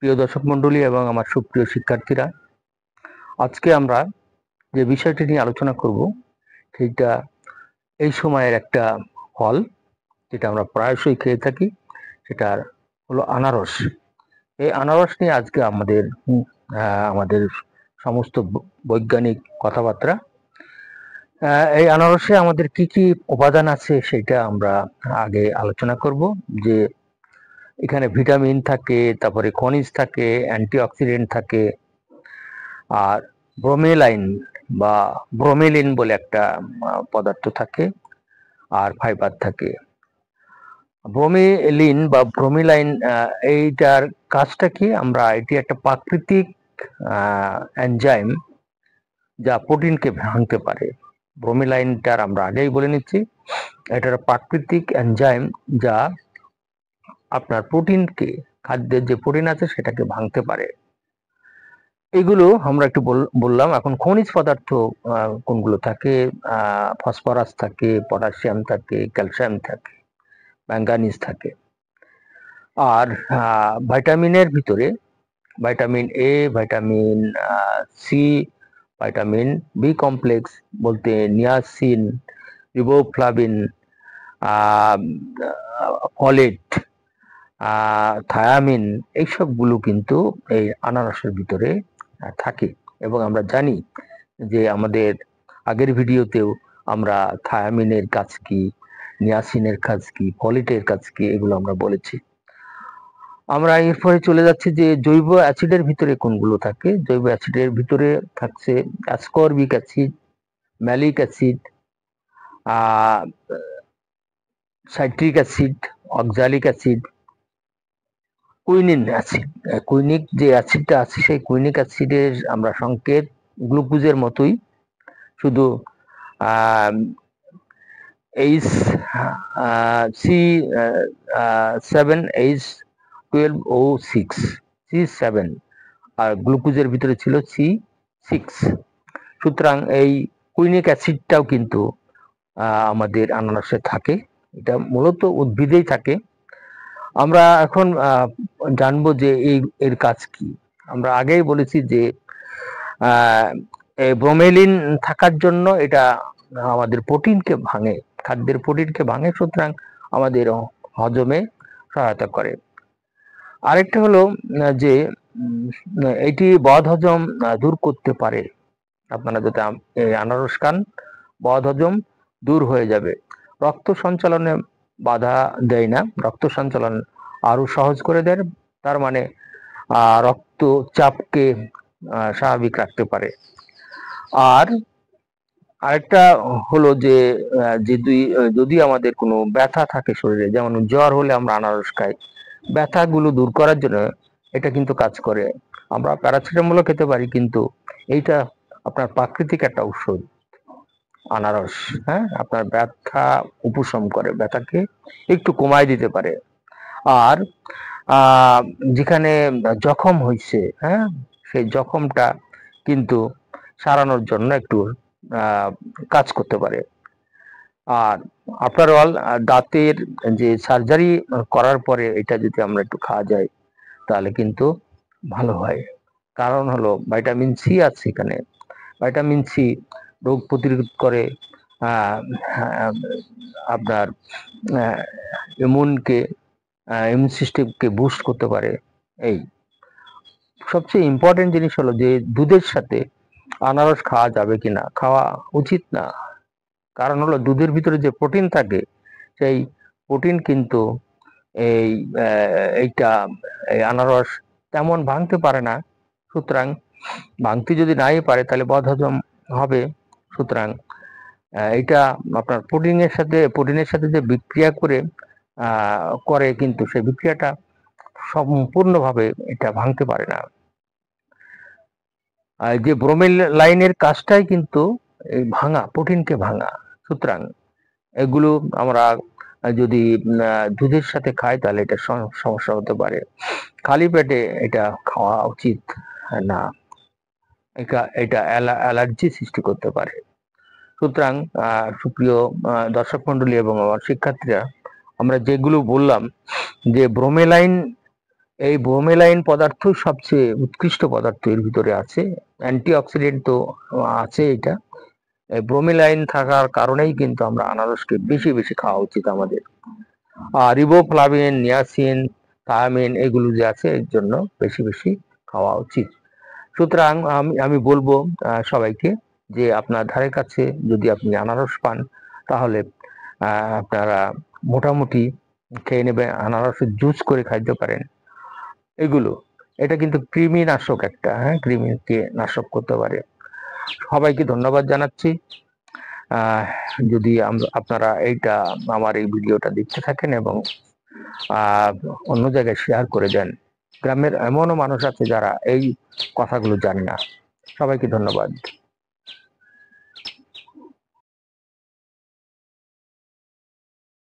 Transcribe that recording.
প্রিয় দর্শক মণ্ডলী এবং আমার সুপ্রিয় শিক্ষার্থীরা, আজকে আমরা যে বিষয়টি নিয়ে আলোচনা করব সেটা এই সময়ের একটা ফল যেটা আমরা প্রায়শই খেয়ে থাকি, সেটা হলো আনারস। এই আনারস নিয়ে আজকে আমাদের সমস্ত বৈজ্ঞানিক কথাবার্তা। এই আনারসে আমাদের কি কি উপাদান আছে সেটা আমরা আগে আলোচনা করব। যে এখানে ভিটামিন থাকে, তারপরে খনিজ থাকে, অ্যান্টিঅক্সিডেন্ট থাকে, আর ব্রোমেলাইন বা ব্রোমেলিন বলে একটা পদার্থ থাকে, আর ফাইবার থাকে। ব্রোমেলিন বা ব্রোমিলাইন এইটার কাজটা কি? এটি একটা প্রাকৃতিক এনজাইম যা প্রোটিনকে ভাঙতে পারে। ব্রোমিলাইনটার আমরা আগেই বলে নিচ্ছি, এটা প্রাকৃতিক এনজাইম যা আপনার প্রোটিনকে, খাদ্যের যে প্রোটিন আছে সেটাকে ভাঙতে পারে। এগুলো আমরা একটু বললাম। এখন খনিজ পদার্থ কোনগুলো থাকে? ফসফরাস থাকে, পটাশিয়াম থাকে, ক্যালসিয়াম থাকে, ম্যাঙ্গানিজ থাকে। আর ভাইটামিনের ভিতরে vitamin A, vitamin C, vitamin B complex বলতে নিয়াসিন, রিবোফ্লাভিন, ফলেট, থায়ামিন, এইসবগুলো কিন্তু এই আনারসের ভিতরে থাকে। এবং আমরা জানি যে আমাদের আগের ভিডিওতেও আমরা থায়ামিনের কাজ কি, নিয়াসিনের কাজ কি, ফলেটের কাজ কি, এগুলো আমরা বলেছি। আমরা এরপরে চলে যাচ্ছি যে জৈব অ্যাসিডের ভিতরে কোনগুলো থাকে। জৈব অ্যাসিডের ভিতরে থাকছে ascorbic acid, malic acid, citric acid, oxalic acid, quinine acid. Quinic যে অ্যাসিডটা আছে সেই কুইনিক অ্যাসিডের আমরা সংকেত গ্লুকোজের মতোই, শুধু এইচ C7H12O6 C7, আর গ্লুকোজের ভিতরে ছিল C6। সুতরাং এই কুইনিক অ্যাসিডটাও কিন্তু আমাদের আনারসে থাকে। এটা মূলত উদ্ভিদেই থাকে। আমরা এখন জানবো যে এর কাজ কি। আমরা আগেই বলেছি যে ব্রোমেলিন থাকার জন্য এটা আমাদের প্রোটিনকে ভাঙে, খাদ্যের প্রোটিনকে ভাঙে, সুতরাং আমাদের হজমে সহায়তা করে। আরেকটা হলো যে এটি বদহজম দূর করতে পারে। আপনারা যদি আনারস খান, বদহজম দূর হয়ে যাবে। রক্ত সঞ্চালনে বাধা দেয় না, রক্ত সঞ্চালন আরো সহজ করে দেয়। তার মানে রক্তচাপকে স্বাভাবিক রাখতে পারে। আর আরেকটা হলো যে যদি আমাদের কোনো ব্যথা থাকে শরীরে, যেমন জ্বর হলে আমরা আনারস খাই, ব্যথাগুলো দূর করার জন্য এটা কিন্তু কাজ করে। আমরা প্যারাসিটামলও খেতে পারি, কিন্তু এইটা আপনার প্রাকৃতিক একটা ঔষধ আনারস। হ্যাঁ, আপনার ব্যথা উপশম করে, ব্যথাকে একটু কমায় দিতে পারে। আর যেখানে জখম হয়েছে, হ্যাঁ, সেই জখমটা কিন্তু সারানোর জন্য একটু কাজ করতে পারে। আর আফটার অল, দাঁতের যে সার্জারি করার পরে এটা যদি আমরা একটু খাওয়া যায় তাহলে কিন্তু ভালো হয়। কারণ হলো ভাইটামিন সি আছে এখানে। ভাইটামিন সি রোগ প্রতিরোধ করে, আপনার ইমিউন সিস্টেমকে বুস্ট করতে পারে। এই সবচেয়ে ইম্পর্টেন্ট জিনিস হলো যে দুধের সাথে আনারস খাওয়া যাবে কিনা, খাওয়া উচিত না। কারণ হলো দুধের ভিতরে যে প্রোটিন থাকে, সেই প্রোটিন কিন্তু এইটা আনারস তেমন ভাঙতে পারে না। সুতরাং ভাঙতে যদি নাই পারে তাহলে বদহজম হবে। সুতরাং এটা আপনার প্রোটিনের সাথে যে বিক্রিয়া করে কিন্তু সেই বিক্রিয়াটা সম্পূর্ণভাবে এটা ভাঙতে পারে না। যে ব্রোমেলাইনের কাজটাই কিন্তু এই ভাঙা, প্রোটিনকে ভাঙা। সুতরাং এগুলো আমরা যদি দুধের সাথে খাই তাহলে এটা সমস্যা হতে পারে। খালি পেটে এটা খাওয়া উচিত না, এটা অ্যালার্জি সৃষ্টি করতে পারে। সুতরাং সুপ্রিয় দর্শক মন্ডলী এবং আমার শিক্ষার্থীরা, আমরা যেগুলো বললাম যে ব্রোমেলাইন এই ব্রোমেলাইন পদার্থ সবচেয়ে উৎকৃষ্ট পদার্থ এর ভিতরে আছে। অ্যান্টিঅক্সিডেন্ট তো আছে এটা। এই ব্রোমেলাইন থাকার কারণেই কিন্তু আমরা আনারসকে বেশি বেশি খাওয়া উচিত আমাদের। আর রিবোফ্লাভিন, নিয়াসিন, থায়ামিন এগুলো যে আছে এর জন্য বেশি বেশি খাওয়া উচিত। সুতরাং আমি বলবো সবাইকে যে আপনার ধারে কাছে যদি আপনি আনারস পান তাহলে আপনারা মোটামুটি খেয়ে নেবেন, আনারসের জুস করে খাইতে পারেন। এগুলো এটা কিন্তু কৃমি নাশক একটা, হ্যাঁ, কৃমিকে নাশক করতে পারে। সবাইকে ধন্যবাদ জানাচ্ছি। যদি আপনারা এইটা আমার এই ভিডিওটা দেখতে থাকেন এবং অন্য জায়গায় শেয়ার করে দেন। গ্রামের এমনও মানুষ আছে যারা এই কথাগুলো জানে না। সবাইকে ধন্যবাদ।